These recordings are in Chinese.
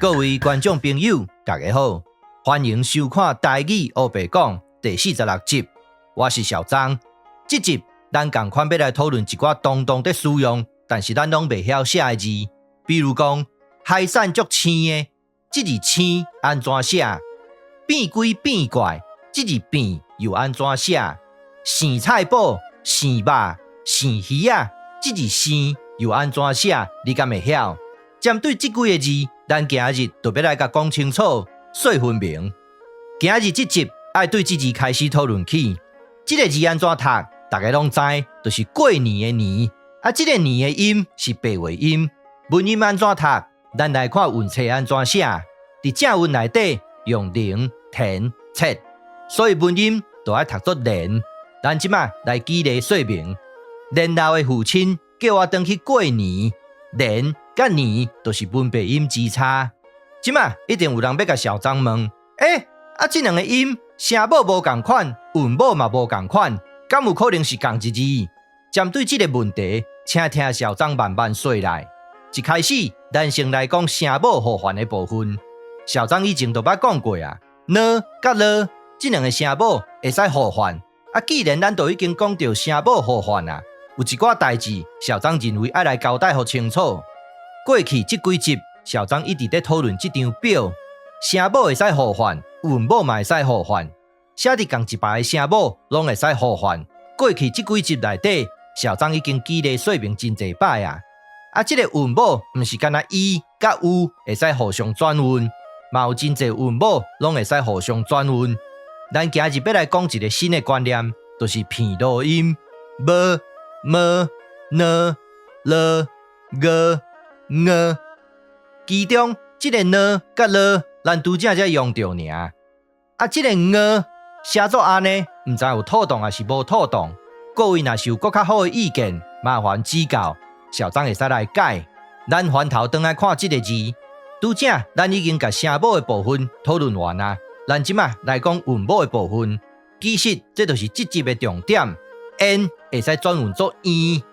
各位观众朋友，大家好，欢迎收看《台语黑白讲》第46集。我是小张。这集咱同款要来讨论一寡当当在使用，但是咱拢袂晓写的字，比如讲海产足青的，这字青安怎写？变鬼变怪，这字变又安怎写？生菜脯、生肉、生鱼啊，这字生又安怎写？你敢会晓？针对这几个字，咱今日就要来甲讲清楚、说分明。今日这集爱对这字开始讨论起。这个字安怎读？大家拢知，就是过年的年。啊，这个年的音是白话音。文音安怎读？咱来看韵册安怎写。伫正文内底用零、田、切，所以文音就爱读作连。咱即马来举例说明。连老的父亲叫我回去过年，连甲年就是文白音之差。即马一定有人要甲小张问：这两个音声母无共款，韵母嘛无共款，敢有可能是同一字？针对这个问题，请听小张慢慢说来。一开始，咱先来讲声母互换的部分。小张以前都捌讲过啊，呢甲了这两个声母会使互换。既然咱都已经讲到声母互换啊，有一寡代志，小张认为要来交代互清楚。过去这几集，小张一直在讨论这张表，声母会使互换，韵母嘛会使互换，写伫同一排的声母拢会使互换。过去这几集内底，小张已经举例说明真侪摆啊。这个韵母毋是干那伊甲有会使互相转韵，嘛有真侪韵母拢会使互相转韵。咱今日要来讲一个新的观念，就是片录音 ，m、m、n、l、g、ng。其中这个 n 甲 l， 咱拄正才用到尔。这个 ng 写作安尼，唔知有妥当还是无妥当。各位若是有更较好的意见，麻烦指教，小张会使来改。咱翻头转来看这个字，拄正咱已经甲声母的部分讨论完啊。咱即马来讲韵母的部分，其实这就是这集的重点。n 会使转韵作 e，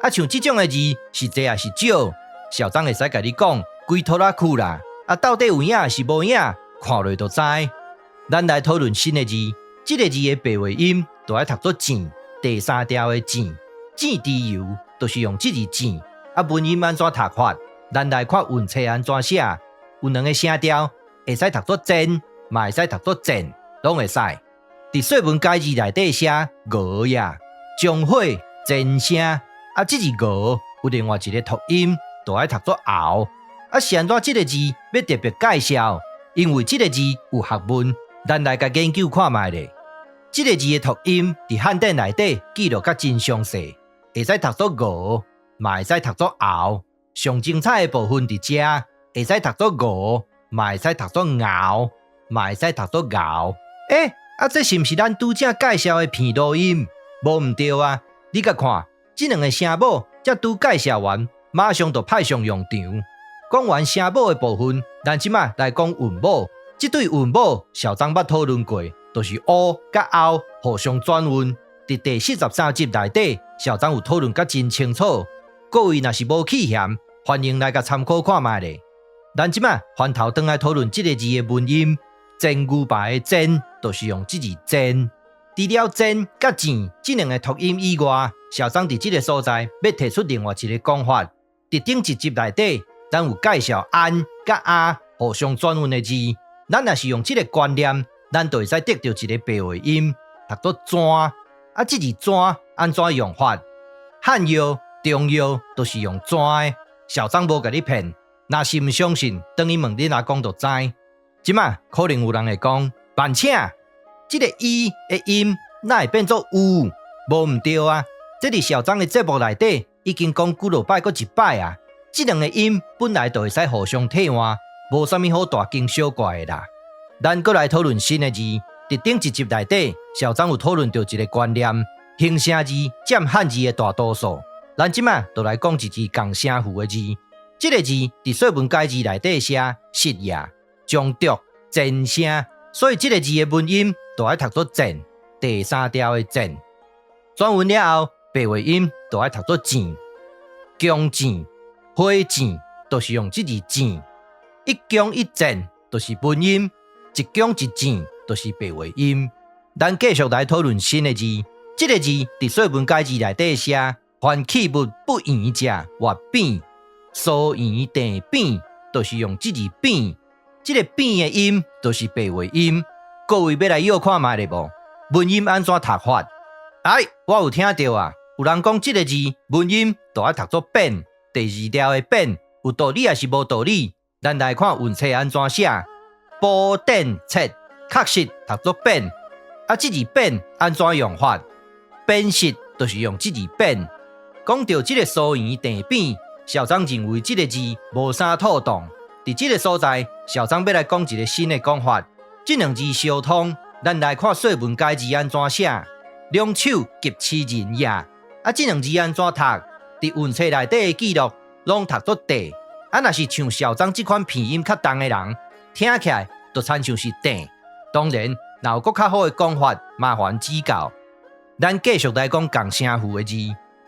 像这种的字是多还是少？小张会使甲你讲几拖拉库啦。到底有影还是无影？看落就知。咱来讨论新的字，这个字的白话音就爱读作糋，第三条的糋，糋之油就是用这字糋。文音安怎读法？咱来看韵册安怎写。有两个声调，会使读作真。嘛会使读作正，拢会使。伫说文解字内底写鹅呀，将火真声。这字鹅有另外一个读音，就爱读作熬。是安怎这个字要特别介绍？因为这个字有学问，咱来甲研究看卖咧。这个字的读音伫汉典内底记录甲真详细，会使读作鹅，嘛会使读作熬。上精彩的部分伫遮，会使读作鹅，嘛会使读作熬。嘛会使读作熬。这是毋是咱拄正介绍的片录音？无毋对啊！你甲看，这两个声母才拄介绍完，马上就派上用场。讲完声母的部分，咱即马来讲韵母。这对韵母，小张捌讨论过，就是o甲凹互相转韵。伫第43集内底，小张有讨论甲真清楚。各位若是无去嫌，欢迎来甲参考看卖咧。咱即马翻头转来讨论这个字的文音。真牛排的真，就是用这字真。除了真甲糋这两个读音以外，小张伫这个所在要提出另外一个讲法。伫顶一集内底，咱有介绍安甲啊互相转韵的字。咱若是用这个观念，咱就会使得到一个白话音，读作转。这字转安怎用法？汉药、中药都是用转的。小张无甲你骗，若是唔相信，等于问你阿公就知。即马可能有人会讲，慢请，这个伊的音哪会变作有？无毋对啊！这伫小张的节目内底已经讲几落摆，搁一摆啊！这两个音本来就会使互相替换，无啥物好大惊小怪的啦。咱搁来讨论新的字，伫顶一集内底，小张有讨论到一个观念：形声字占汉字的大多数。咱即马就来讲一字共声符的字。这个字伫说文解字内底写实也。中毒正声，所以这个字的文音就爱读作正，第三条的正。转韵了后，白话音就爱读作糋，姜糋、火糋，都是用这字糋。一弓一箭就是文音，一弓一箭就是白话音。咱继续来讨论新的字。这个字伫说文解字内底写，凡器物不圆者或扁，疏圆定扁，就是用这字扁。这个扁的音就是白话音。各位要来要看卖咧无？文音安怎读法？我有听到啊，有人讲这个字文音就要读作扁，第二条的扁，有道理还是无道理？咱来看韵册安怎写。补典册确实读作扁，这字扁安怎用法？扁实就是用这字扁。讲到这个疏圆定扁，校长认为这个字无啥妥当。伫这个所在，校长要来讲一个新的讲法。这两字相通，咱来看说文解字安怎写。两手及其人也，这两字安怎读？伫韵册内底的记录拢读作地。若是像校长这款鼻音较重的人，听起来就参像是地。当然，若有更较好的讲法，麻烦指教。咱继续来讲共声符的字。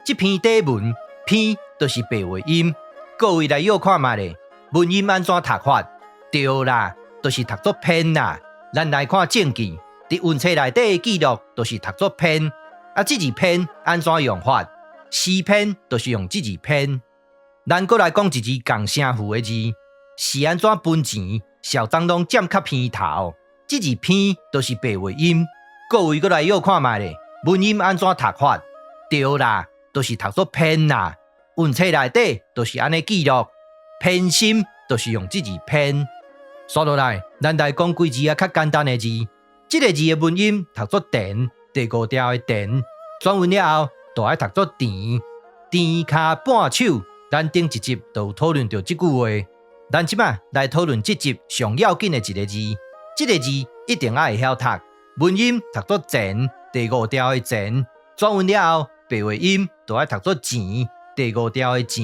这篇底文篇就是白话音，各位来要看卖咧。文音安怎读法？对啦，就是读作偏啦。咱来看证据，伫韵册内底的记录就是读作偏。这字偏安怎用法？诗偏就是用这字偏。咱再来讲一字共声符的字，是安怎分钱？校长拢占较偏头。这字偏就是白话音。各位再来要看卖咧。文音安怎读法？对啦，就是读作偏啦。韵册内底就是安尼记录，偏心就是用这字偏。说落来，咱来讲几字较简单的字。这个字的文音读作田，第五条的田，转韵了后，就爱读作田。田卡半手，咱顶一集就有讨论到这句话。咱即摆来讨论这集上要紧的一个字。这个字一定要会晓读，文音读作钱。第五条的钱，转韵了后，白话音就要读作钱。第五条的钱，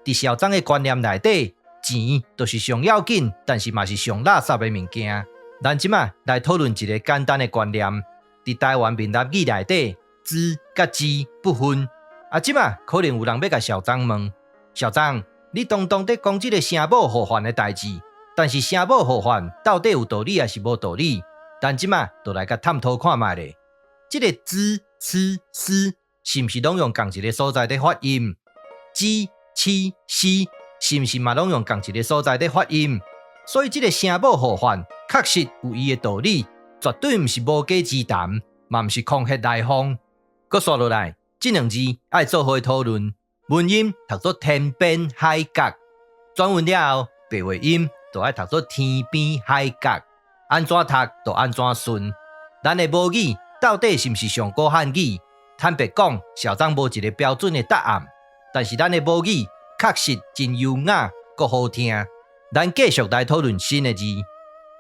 伫校长的观念内底，钱就是上要紧，但是嘛是上垃圾的物件。咱即摆来讨论一个简单的观念，伫台湾闽南语内底，资甲资不分。即摆可能有人要甲校长问：校长，你当在讲这个声母互换的代志，但是声母互换到底有道理还是无道理？咱即摆就来甲探讨看卖咧。这个滋、呲、丝是毋是拢用同一个所在的发音？鸡、七、西是毋是嘛拢用同一个所在的发音？所以这个声母互换确实有伊的道理，绝对毋是无稽之谈，嘛毋是空穴来风。搁说落来，这两字爱做伙讨论。文音读作天边海角，转韵了后，白话音就爱读作天边海角。安怎读就安怎顺。咱的母语到底是毋是上古汉语？坦白讲，校长无一个标准的答案。但是咱的母语确实真优雅，阁好听。咱继续来讨论新的字。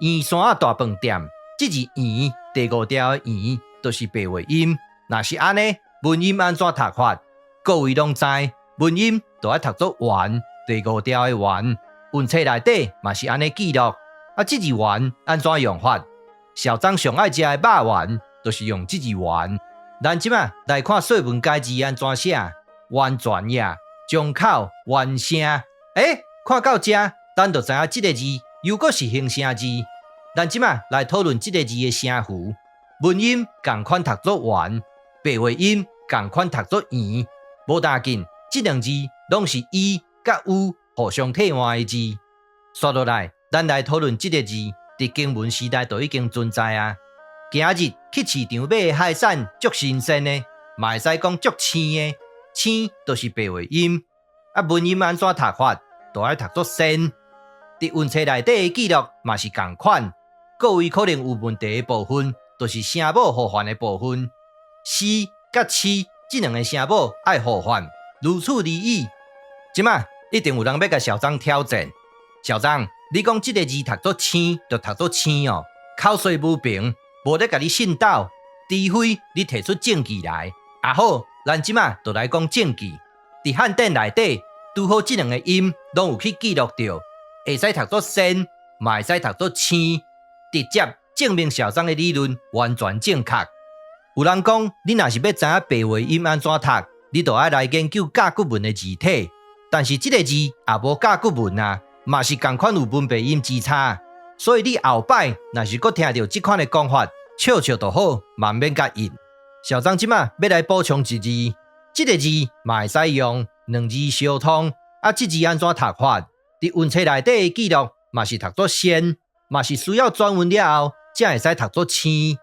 圆山大饭店，这字圆，第五条的圆，就是白话音。若是安尼，文音安怎读法？各位拢知，文音就要读作圆，第五条的圆。韵册内底嘛是安尼记录。这字圆安怎用法？校长上爱食的肉圆，就是用这字圆。咱即摆来看说文解字安怎写，完全呀，张口完声。看到这，咱就知影这个字又阁是形声字。咱即摆来讨论这个字的声符，文音同款读作圆，白话音同款读作圆。无要紧，这两字拢是伊甲有互相替换的字。说落来，咱来讨论这个字，伫经文时代就已经存在啊。今日去市场买的海产足新鲜的，嘛会使讲足青的，青就是白话音。文音安怎读法？就爱读作鲜。伫韵册内底的记录嘛是同款。各位可能有问题的部分，就是声母互换的部分。西甲七这两个声母爱互换，如此而已。即摆一定有人要甲校长挑战。校长，你讲这个字读作青，就读作青哦，口水无平。无咧甲你信斗，除非你提出证据来。好，咱即摆就来讲证据。伫汉典内底，拄好这两个音拢有去记录到，会使读作鲜，嘛会使读作青，直接证明校长的理论完全正确。有人讲，你若是要知影白话音安怎读，你就要来研究甲骨文的字体。但是这个字也无甲骨文啊，嘛是同款有文白音之差，所以你后摆若是搁听到这款的讲法，笑笑就好，嘛免甲应。小张即马要来补充一字，这个字嘛会使用两字相通，这字安怎读法？伫文册内底的记录嘛是读作先，嘛是需要转文了后，才会使读作青。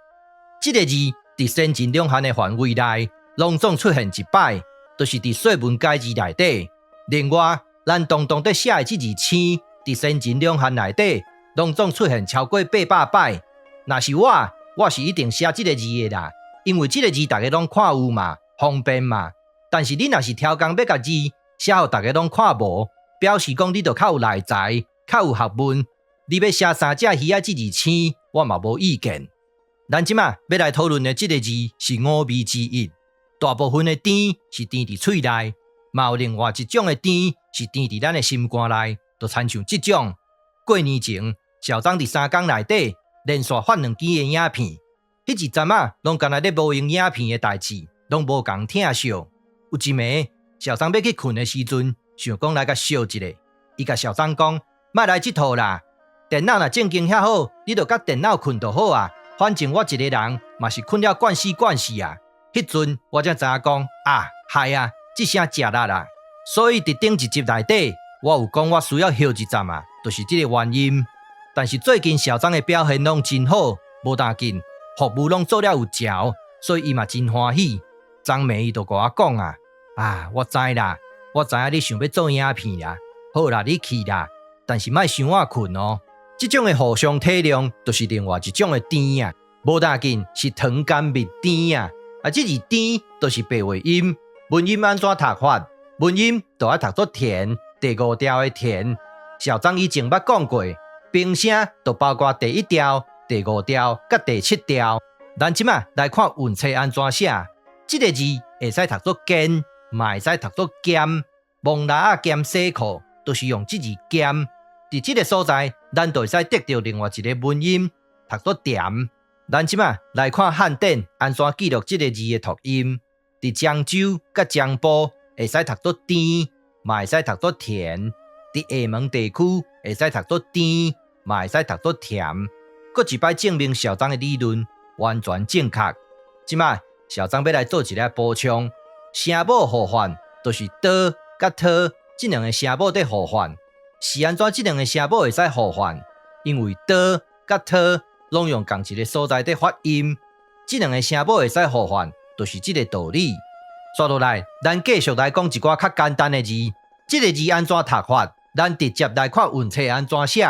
这个字伫先前两汉的范围内，拢总出现一摆，就是伫说文解字内底。另外，咱当中伫写的这字青，伫先前两汉内底，拢总出现超过800摆。若是我是一定写这个字的啦，因为这个字大家拢看有嘛，方便嘛。但是你若是挑工要甲字写互大家拢看无，表示讲你就较有内在，较有学问。你要写三只鱼仔这字青，我嘛无意见。咱即马要来讨论的这个字是五味之一，大部分的甜是甜伫喙内，嘛有另外一种的甜是甜伫咱的心肝内，就亲像这种。过年前，小张伫3工内底连续发2支的影片，迄一阵拢干那咧无用影片的代志，拢无共听笑。有一暝，小张要去困的时阵，想讲来甲笑一下。伊甲小张讲：莫来这套啦，电脑若正经遐好，你就甲电脑困就好啊。反正我一个人嘛是困了惯死啊。迄阵我才知影讲害啊，这声食力啦。所以伫顶一集内底，我有讲我需要休一站就是这个原因。但是最近小张的表现拢真好，无要紧，服务拢做了有嚼，所以伊嘛真欢喜。张妹伊就甲我讲我知啦，我知影你想要做影片啦，好啦，你去啦，但是莫伤晚困哦。这种的互相体谅，就是另外一种的甜啊，无要紧，是糖甘蜜甜啊。这字甜就是白话音，文音安怎读法？文音就要读作甜，第5调的甜。小张以前捌讲过，平声就包括第1调、第5调、甲第7调。咱即马来看韵册安怎写。这个字会使读作坚，嘛会使读作咸。蒙拉兼西裤都是用这字咸。伫这个所在，咱就会使得到另外一个文音，读作甜。咱即马来看汉典安怎记录这个字的读音。伫漳州甲江埔会使读作甜，嘛会使读作甜。伫厦门地区会使读作甜，嘛会使读作甜。搁一摆证明小张的理论完全正确。即马小张要来做一个补充，声母互换就是的甲特这两个声母在互换。是安怎这两个声母会使互换？因为的甲特拢用同一个所在在发音，这两个声母会使互换，就是这个道理。接落来，咱继续来讲一寡较简单的字。这个字安怎读法？咱直接来看韵册安怎写。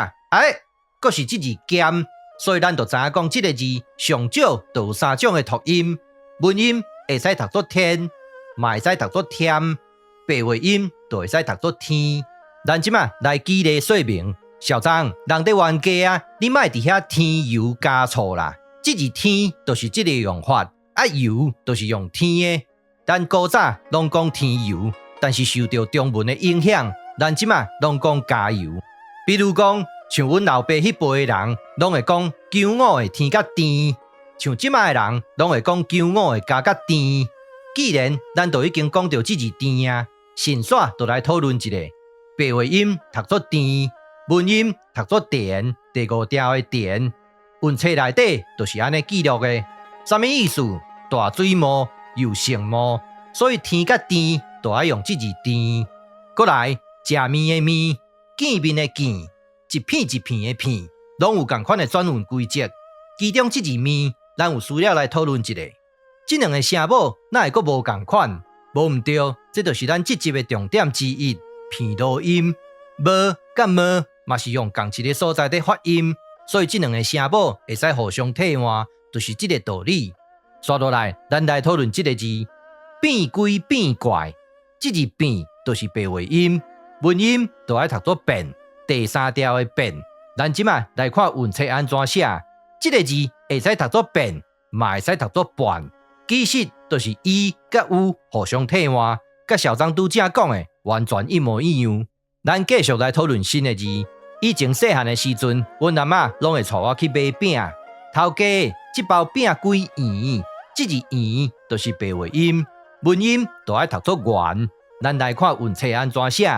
佫是这字咸，所以咱就知影讲这个字上少就有3种的读音。文音会使读作天，嘛会使读作甜，白话音就会使读作天。咱即马来举例说明。小张，人伫冤家你莫伫遐添油加醋啦。这字添就是这个用法，油就是用添的。咱古早拢讲添油，但是受到中文的影响，咱即马拢讲加油。比如讲，像阮老爸迄辈的人，拢会讲姜母会添甲甜。像即卖的人，拢会讲姜母会加甲甜。既然咱都已经讲到这字甜啊，顺续就来讨论一下。白话音读作甜，文音读作甜，第5调的甜。韵册内底就是安尼记录的。什么意思？大水毛又成毛，所以甜甲甜都要用这字甜。过来，食面的面，见面的见，一片一片的片，拢有同款的转韵规则。其中这字面，咱有需要来讨论一下。这两个声母哪会阁无同款？无毋对，这就是咱这集的重点之一。片录音，无甲无嘛是用同一个所在在发音，所以这两个声母会使互相替换，就是这个道理。刷落来，咱来讨论这个字，变归变怪。这字变就是白话音，文音就要读作变，第3调的变。咱即马来看韵册安怎写。这个字会使读作变，嘛会使读作变。其实就是伊甲有互相替换，甲小张拄则讲的完全一模一样。咱继续来讨论新的字。以前细汉的时阵，阮阿嬷拢会带我去买饼。头家这包饼几元？这字元就是白话音，文音就要读作元。咱来看韵册安怎写。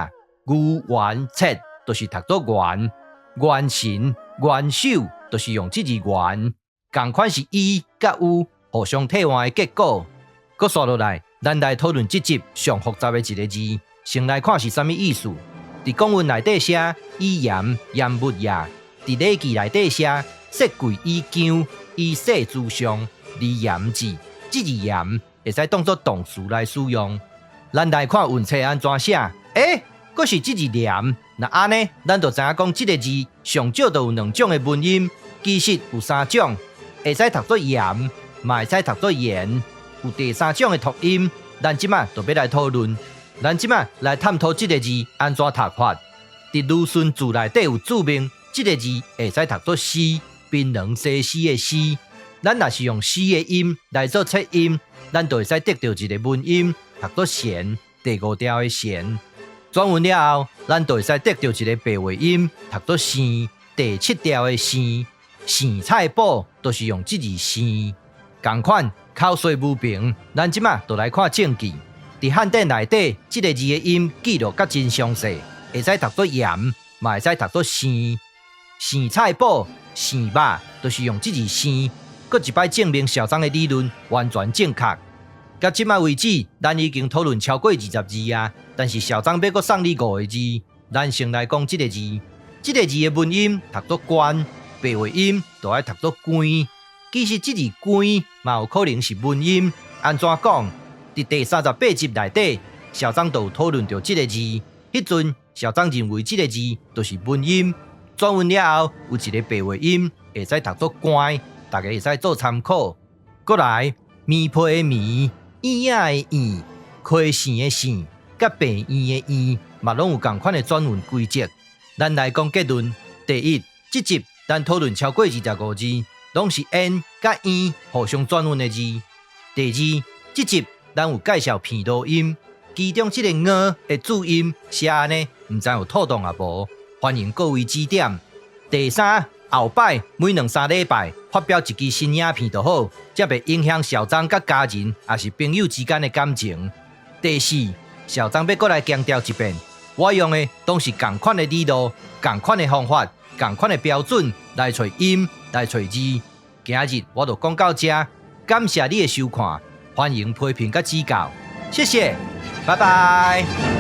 牛元切就是读作元，元神、元首就是用这字元，同款是伊甲有互相替换的结果。搁刷落来，咱来讨论这集上复杂的一个字，先来看是啥物意思。伫公文内底写以盐盐物也，伫礼记内底写色贵以姜以色诸上离盐字，这字盐会使当作动词来使用。咱来看韵册安怎写，佫是这字盐。那安尼，咱就知影讲这个字上少就有2种的文音，其实有3种，会使读作盐，嘛会使读作盐。有第3种的读音，咱即马就要来讨论。咱即马来探讨这个字安怎读法。伫鲁迅字内底有注明，这个字会使读作诗，槟榔西施的诗。咱若是用诗的音来做切音，咱就会使得到一个文音，读作弦，第5调的弦。转韵了后，咱就会使得到一个白话音，读作生，第7调的生。生菜脯就是用这字生。同款口说无凭，咱即马就来看证据。伫汉典内底，这个字的音记录甲真详细，会使读作盐，嘛会使读作生。生菜脯、生肉，就是用这字生。搁一摆证明小张的理论完全正确。到即马为止，咱已经讨论超过20字啊，但是小张要搁送你5个字。咱先来讲这个字，这个字的文音读作关，白话音就爱读作关。其实这字关嘛有可能是文音，安怎讲？伫第38集内底，小张就有讨论到这个字。迄阵小张认为这个字就是文音，转韵了后有一个白话音会使读作关，大家会使做参考。过来，棉被的棉。燕仔的燕，溪线的线，甲病院的院，嘛拢有同款的转韵规则。咱来讲结论：第一，这集咱讨论超过25字，拢是 n 甲 e 互相转韵的字。第二，这集咱有介绍片读音，其中这个的注音写安尼，唔知有妥当啊无？欢迎各位指点。第三，后摆每2、3礼拜发表一支新影片就好，才袂影响小张甲家人也是朋友之间的感情。第四，小张要过来强调一遍，我用的都是同款的理路、同款的方法、同款的标准来找音、来找字。今日我就讲到这，感谢你的收看，欢迎批评甲指教，谢谢，拜拜。